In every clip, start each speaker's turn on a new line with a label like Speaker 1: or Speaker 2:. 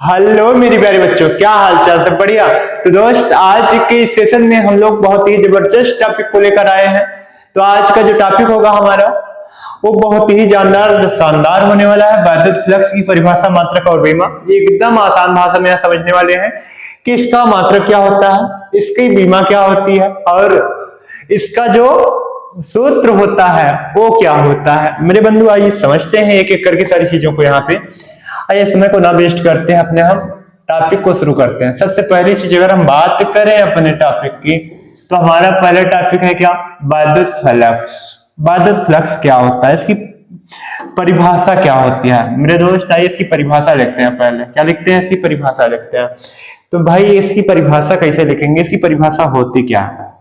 Speaker 1: Hello मेरे प्यारे बच्चों, क्या हाल चाल? सब बढ़िया। तो दोस्त, आज के सेशन में हम लोग बहुत ही जबरदस्त टॉपिक को लेकर आए हैं। तो आज का जो टॉपिक होगा हमारा, वो बहुत ही जानदार शानदार होने वाला है। वैद्युत फ्लक्स की परिभाषा, मात्रक और बीमा। ये एकदम आसान भाषा में समझने वाले हैं कि इसका मात्रक क्या होता है, इसकी बीमा क्या होती है और इसका जो सूत्र होता है वो क्या होता है। मेरे बंधु, आइए समझते हैं एक एक करके सारी चीजों को। यहाँ पे आइए, समय को ना वेस्ट करते हैं, अपने हम टॉपिक को शुरू करते हैं। सबसे पहली चीज, अगर हम बात करें अपने टॉपिक की, तो हमारा पहला टॉपिक है क्या? वैद्युत फ्लक्स। वैद्युत फ्लक्स क्या होता है, इसकी परिभाषा क्या होती है। मेरे दोस्त, आइए इसकी परिभाषा लिखते हैं। पहले क्या लिखते हैं? इसकी परिभाषा लिखते हैं। तो भाई, इसकी परिभाषा कैसे लिखेंगे? इसकी परिभाषा होती क्या है?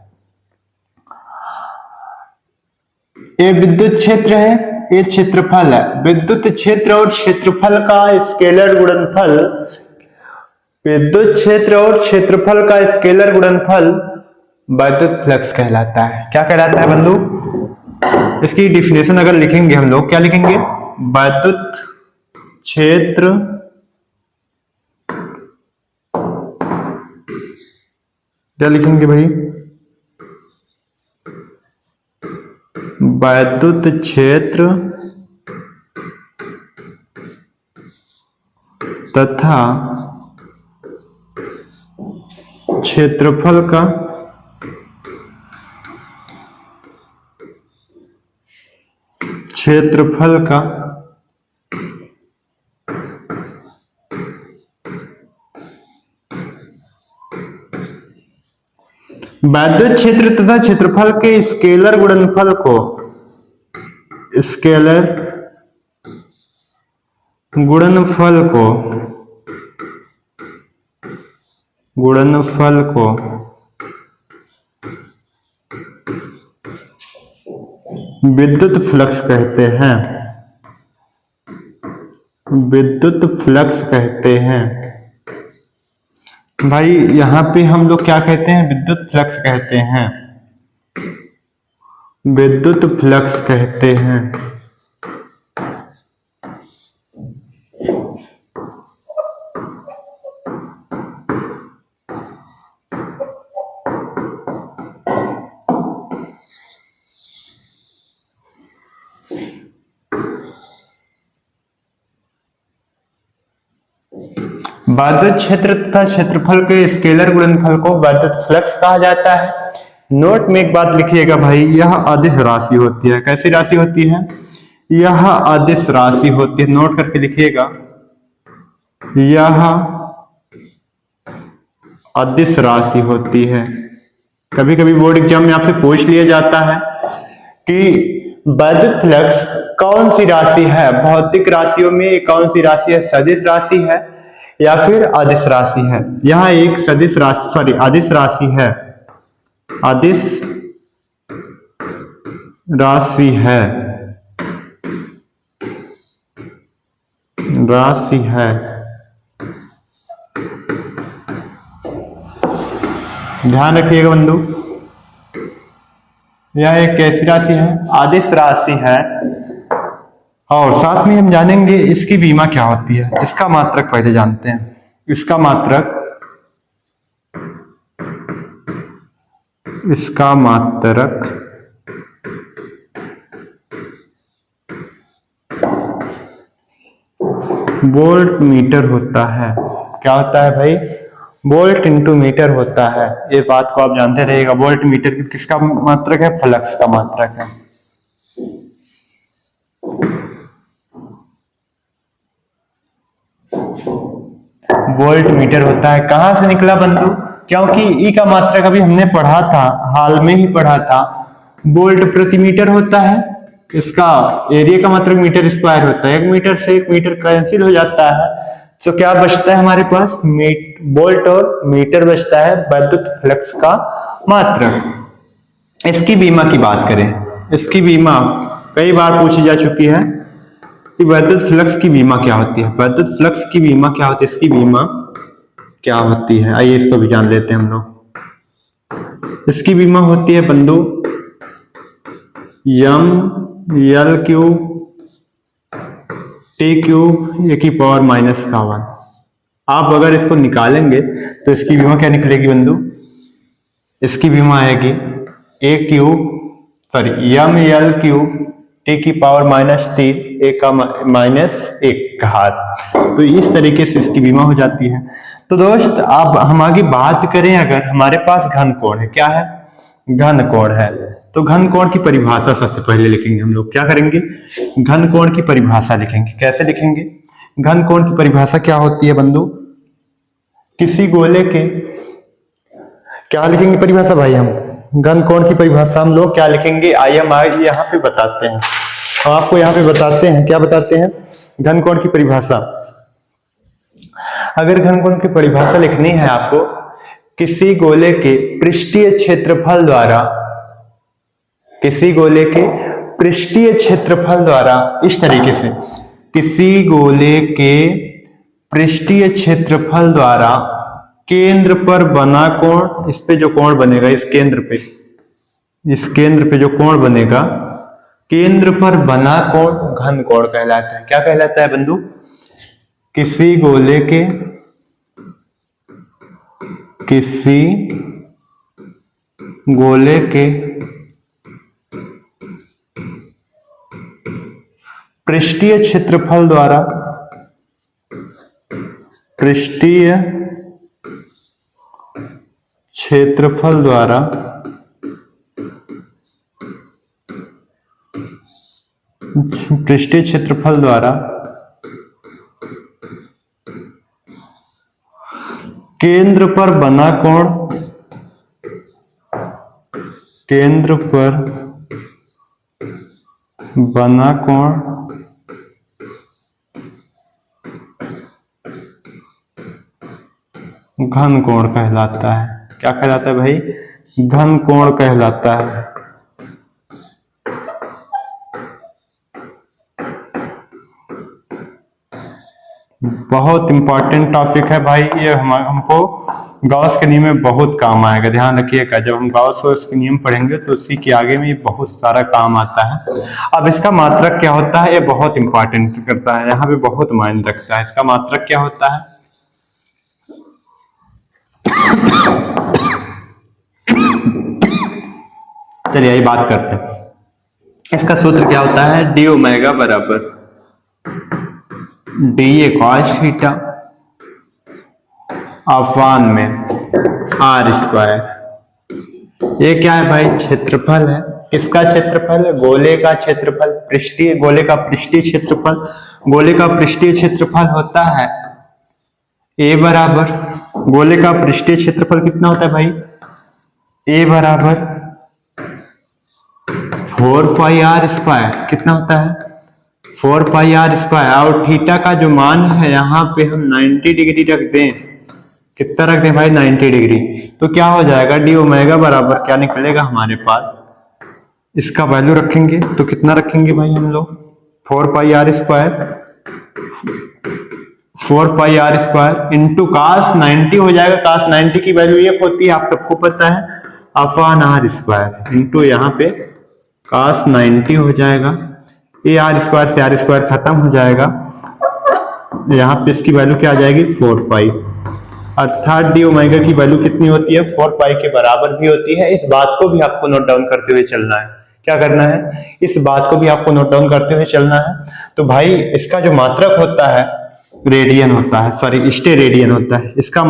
Speaker 1: ये विद्युत क्षेत्र है, ये क्षेत्रफल है। विद्युत क्षेत्र और क्षेत्रफल का स्केलर गुणनफल, विद्युत क्षेत्र और क्षेत्रफल का स्केलर गुणनफल वैद्युत फ्लक्स कहलाता है। क्या कहलाता है बंधु? इसकी डिफिनेशन अगर लिखेंगे हम लोग, क्या लिखेंगे? वैद्युत क्षेत्र क्या लिखेंगे भाई? वैद्युत क्षेत्र तथा क्षेत्रफल का वैद्युत क्षेत्र तथा क्षेत्रफल के स्केलर गुणनफल को विद्युत फ्लक्स कहते हैं। विद्युत फ्लक्स कहते हैं भाई। यहां पे हम लोग क्या कहते हैं? विद्युत फ्लक्स कहते हैं। विद्युत फ्लक्स कहते हैं। वैद्युत क्षेत्र तथा क्षेत्रफल के स्केलर गुणनफल को वैद्युत फ्लक्स कहा जाता है। नोट में एक बात लिखिएगा भाई, यह अदिश राशि होती है। कैसी राशि होती है? यह अदिश राशि होती है। नोट करके लिखिएगा, यह अदिश राशि होती है। कभी कभी बोर्ड एग्जाम में आपसे पूछ लिया जाता है कि वैद्युत फ्लक्स कौन सी राशि है, भौतिक राशियों में कौन सी राशि है, सदिश राशि है या फिर अदिश राशि है। यहाँ एक सदिश राशि, सॉरी अदिश राशि है। अदिश राशि है, ध्यान रखिएगा बंधु। यह एक कैसी राशि है? अदिश राशि है। और साथ में हम जानेंगे इसकी बीमा क्या होती है। इसका मात्रक पहले जानते हैं। इसका मात्रक वोल्ट मीटर होता है। क्या होता है भाई? वोल्ट इंटू मीटर होता है। ये बात को आप जानते रहिएगा। वोल्ट मीटर किसका मात्रक है? फ्लक्स का मात्रक है। वोल्ट मीटर होता है। कहां से निकला बंधु? क्योंकि ई का मात्रक अभी हमने पढ़ा था, हाल में ही पढ़ा था, वोल्ट प्रति मीटर होता है। इसका एरिया का मात्रक मीटर स्क्वायर होता है। 1 मीटर से 1 मीटर कैंसिल हो जाता है, तो क्या बचता है हमारे पास? वोल्ट और मीटर बचता है वैद्युत फ्लक्स का मात्रक। इसकी बीमा की बात करें, इसकी बीमा कई बार पूछी जा चुकी है कि वैद्युत फ्लक्स की बीमा क्या होती है। वैद्युत फ्लक्स की बीमा क्या होती है? इसकी बीमा क्या होती है, आइए इसको भी जान लेते हैं हम लोग। इसकी बीमा होती है बंधु ML³ T³ e⁻⁻⁴ आप अगर इसको निकालेंगे तो इसकी विमा क्या निकलेगी बंधु? इसकी विमा आएगी A cube sorry M L cube T की पावर -3 ए का -1 घात। तो इस तरीके से इसकी विमा हो जाती है। तो दोस्त अब हम आगे बात करें, अगर हमारे पास घन कोण है, क्या है? घन कोण है। तो घन कोण की परिभाषा सबसे पहले लिखेंगे हम लोग। क्या करेंगे? घन कोण की परिभाषा लिखेंगे। कैसे लिखेंगे? घन कोण की परिभाषा क्या होती है बंधु? किसी गोले के क्या लिखेंगे परिभाषा भाई? हम घन कोण की परिभाषा हम लोग क्या लिखेंगे? आइए हम यहाँ पे बताते हैं, हम आपको यहाँ पे बताते हैं। क्या बताते हैं? घन कोण की परिभाषा। अगर घन कोण की परिभाषा लिखनी है आपको, किसी गोले के पृष्ठीय क्षेत्रफल द्वारा, किसी गोले के पृष्ठीय क्षेत्रफल द्वारा, इस तरीके से, किसी गोले के पृष्ठीय क्षेत्रफल द्वारा केंद्र पर बना कोण, इस पे जो कोण बनेगा, इस केंद्र पे जो कोण बनेगा, केंद्र पर बना कोण घन कोण कहलाता है। क्या कहलाता है बंधु? किसी गोले के पृष्ठीय क्षेत्रफल द्वारा केंद्र पर बना कोण घन कोण कहलाता है। क्या कहलाता है भाई? घन कोण कहलाता है। बहुत इंपॉर्टेंट टॉपिक है भाई ये, हमको गॉस के नियम में बहुत काम आएगा। ध्यान रखिएगा, जब हम गॉस के नियम पढ़ेंगे तो उसी के आगे में ये बहुत सारा काम आता है। अब इसका मात्रक क्या होता है, ये बहुत इंपॉर्टेंट करता है, यहाँ पे बहुत मायने रखता है। इसका मात्रक क्या होता है? चलिए यही बात करते हैं। इसका सूत्र क्या होता है? डी ओमेगा बराबर D A cos theta upon में आर स्क्वायर। ये क्या है भाई? क्षेत्रफल है। किसका क्षेत्रफल है? गोले का क्षेत्रफल, गोले का पृष्ठीय क्षेत्रफल। गोले का पृष्ठीय क्षेत्रफल होता है ए बराबर, गोले का पृष्ठीय क्षेत्रफल कितना होता है भाई? ए बराबर 4 पाई आर स्क्वायर। कितना होता है? 4 पाई आर स्क्वायर। और थीटा का जो मान है यहाँ पे हम 90 डिग्री रख दें। कितना रख दें भाई? 90 डिग्री। तो क्या हो जाएगा? डी ओमेगा बराबर क्या निकलेगा हमारे पास? इसका वैल्यू रखेंगे तो कितना रखेंगे भाई हम लोग? 4 pi R square, 4 pi R square into cos 90 हो जाएगा। कास 90 की वैल्यू एक होती है, आप सबको पता है, अपॉन आर स्क्वायर इंटू यहाँ पे कास 90 हो जाएगा। ये आर स्क्वायर से आर स्क्वायर खत्म हो जाएगा। यहाँ पे इसकी वैल्यू क्या आ जाएगी? 4 पाई। अर्थात डी ओमेगा की वैल्यू कितनी होती है? 4 पाई के बराबर भी होती है। इस बात को भी आपको नोट डाउन करते हुए चलना है। क्या करना है? इस बात को भी आपको नोट डाउन करते हुए चलना है। तो भाई इसका जो मात्रक होता है रेडियन होता है, सॉरी स्टे रेडियन होता है। इसका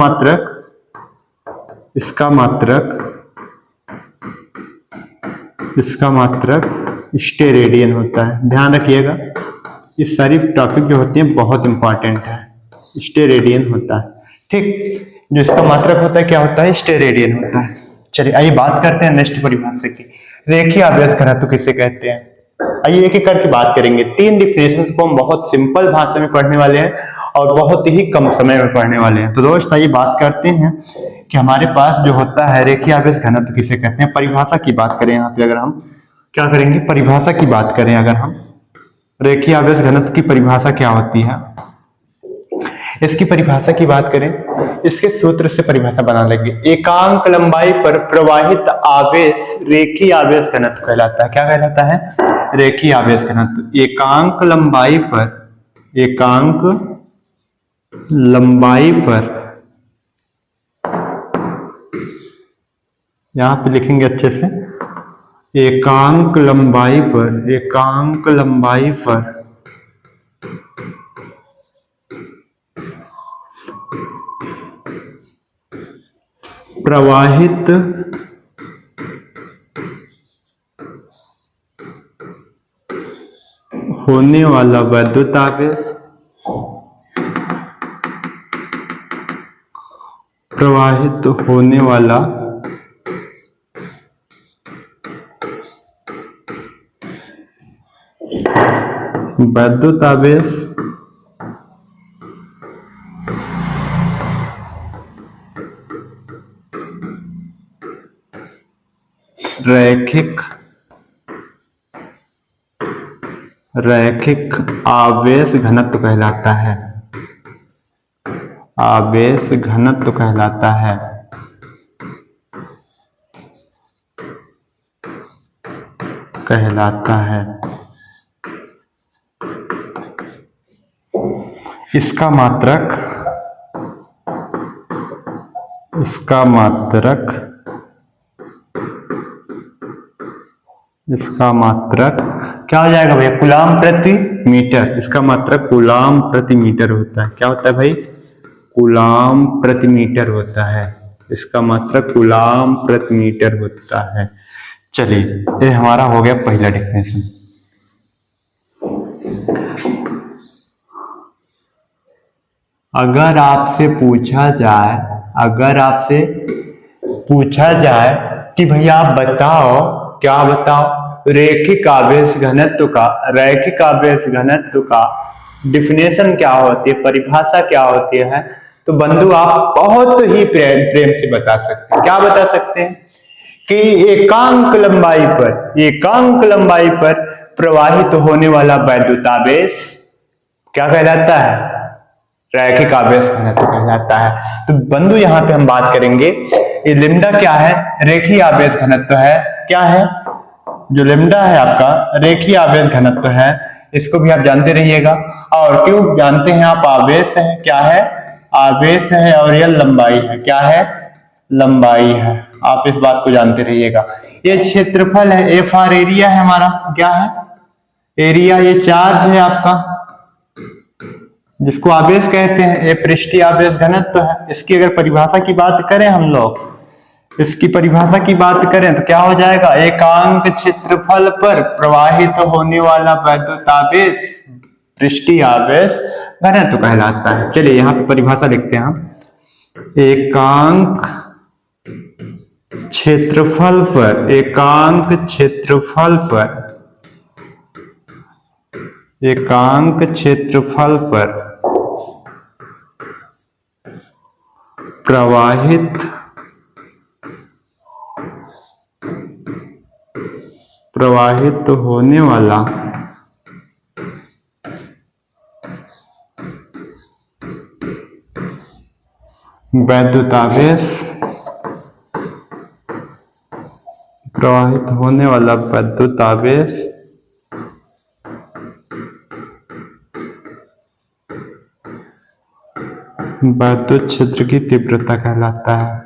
Speaker 1: मात्रक स्टे रेडियन होता है। ध्यान रखिएगा, ये सारी टॉपिक जो होती हैं बहुत इंपॉर्टेंट है। स्टे रेडियन होता है, ठीक। जो इसका मात्रक होता है क्या होता है? स्टे रेडियन होता है। चलिए आइए बात करते हैं नेक्स्ट परिभाषा की। रेखीय आवेश घनत्व किसे कहते हैं? आइए एक एक करके बात करेंगे। 3 डिफिनेशंस को हम बहुत सिंपल भाषा में पढ़ने वाले हैं और बहुत ही कम समय में पढ़ने वाले हैं। तो दोस्त आइए बात करते हैं कि हमारे पास जो होता है रेखीय आवेश घनत्व किसे कहते हैं। परिभाषा की बात करें, यहाँ पे अगर हम क्या करेंगे? परिभाषा की बात करें। अगर हम रेखीय आवेश घनत्व की परिभाषा क्या होती है, इसकी परिभाषा की बात करें, इसके सूत्र से परिभाषा बना लेंगे। एकांक लंबाई पर प्रवाहित आवेश रेखीय आवेश घनत्व कहलाता है। क्या कहलाता है? रेखीय आवेश घनत्व। एकांक लंबाई पर लंबाई पर, यहां पे लिखेंगे अच्छे से, एकांक लंबाई पर, एकांक लंबाई पर प्रवाहित होने वाला वैद्युत आवेश, प्रवाहित होने वाला वैद्युत आवेश रैखिक आवेश घनत्व कहलाता है, आवेश घनत्व कहलाता है। इसका मात्रक क्या हो जाएगा भैया? कूलाम प्रति मीटर। इसका मात्रक कूलाम प्रति मीटर होता है। क्या होता है भाई? कूलाम प्रति मीटर होता है। इसका मात्रक कूलाम प्रति मीटर होता है। चलिए, ये हमारा हो गया पहला डेफिनेशन। अगर आपसे पूछा जाए कि भैया आप बताओ, क्या बताओ? रैखिक आवेश घनत्व का डिफिनेशन क्या होती है, परिभाषा क्या होती है? तो बंधु आप बहुत ही प्रेम से बता सकते हैं। क्या बता सकते हैं? कि एकांक लंबाई पर प्रवाहित होने वाला वैद्युत आवेश क्या कहलाता है? रैखिक आवेश घनत्व कहलाता है। तो बंधु यहाँ पे हम बात करेंगे, ये लैम्डा क्या है? रेखीय आवेश घनत्व है। क्या है? जो लैम्डा है आपका रेखीय आवेश घनत्व है। इसको भी आप जानते रहिएगा। और क्यों जानते हैं आप? आवेश है। क्या है? आवेश है। और यह लंबाई है। क्या है? लंबाई है। आप इस बात को जानते रहिएगा। ये क्षेत्रफल है, एफ आर एरिया है हमारा। क्या है? एरिया। ये चार्ज है आपका, जिसको आवेश कहते हैं। ये पृष्ठीय आवेश घनत्व है। इसकी अगर परिभाषा की बात करें हम लोग, इसकी परिभाषा की बात करें तो क्या हो जाएगा? एकांक क्षेत्रफल पर प्रवाहित होने वाला वैद्युत आवेश पृष्ठीय आवेश घनत्व कहलाता है। चलिए यहाँ पे परिभाषा लिखते हैं हम। एकांक क्षेत्रफल पर प्रवाहित होने वाला वैद्युत आवेश, वैद्युत क्षेत्र की तीव्रता कहलाता है।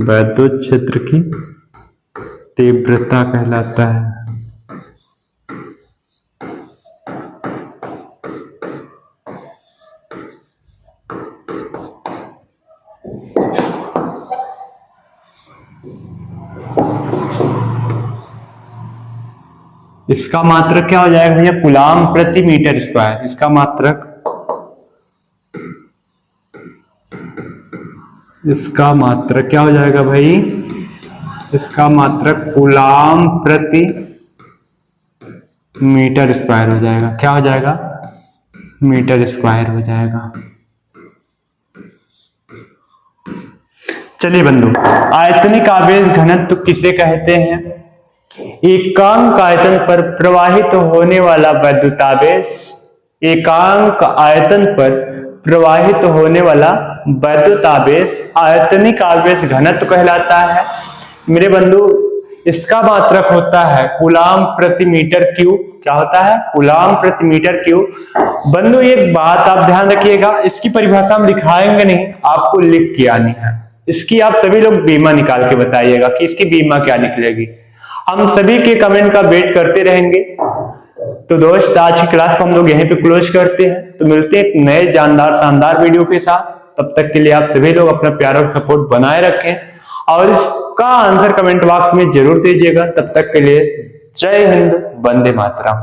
Speaker 1: वैद्युत क्षेत्र की तीव्रता कहलाता है। इसका मात्रक क्या हो जाएगा भैया? कूलाम प्रति मीटर स्क्वायर। इसका मात्रक क्या हो जाएगा भाई? इसका मात्रक कूलाम प्रति मीटर स्क्वायर हो जाएगा। क्या हो जाएगा? मीटर स्क्वायर हो जाएगा। चलिए बंधु, आयतनिक आवेश घनत्व किसे कहते हैं? एकांक आयतन पर प्रवाहित होने वाला वैद्युत आवेश, एकांक आयतन पर प्रवाहित होने वाला वैद्युत आवेश आयतनिक आवेश घनत्व कहलाता है। मेरे बंधु, इसका मात्रक होता है कूलाम प्रति मीटर क्यूब। क्या होता है? कूलाम प्रति मीटर क्यूब। बंधु एक बात आप ध्यान रखिएगा, इसकी परिभाषा हम दिखाएंगे नहीं, आपको लिख के आनी है। इसकी आप सभी लोग बीमा निकाल के बताइएगा कि इसकी बीमा क्या निकलेगी। हम सभी के कमेंट का वेट करते रहेंगे। तो दोस्त आज की क्लास को हम लोग यहीं पे क्लोज करते हैं। तो मिलते हैं एक नए जानदार शानदार वीडियो के साथ। तब तक के लिए आप सभी लोग अपना प्यार और सपोर्ट बनाए रखें और इसका आंसर कमेंट बॉक्स में जरूर दीजिएगा। तब तक के लिए जय हिंद, वंदे मातरम।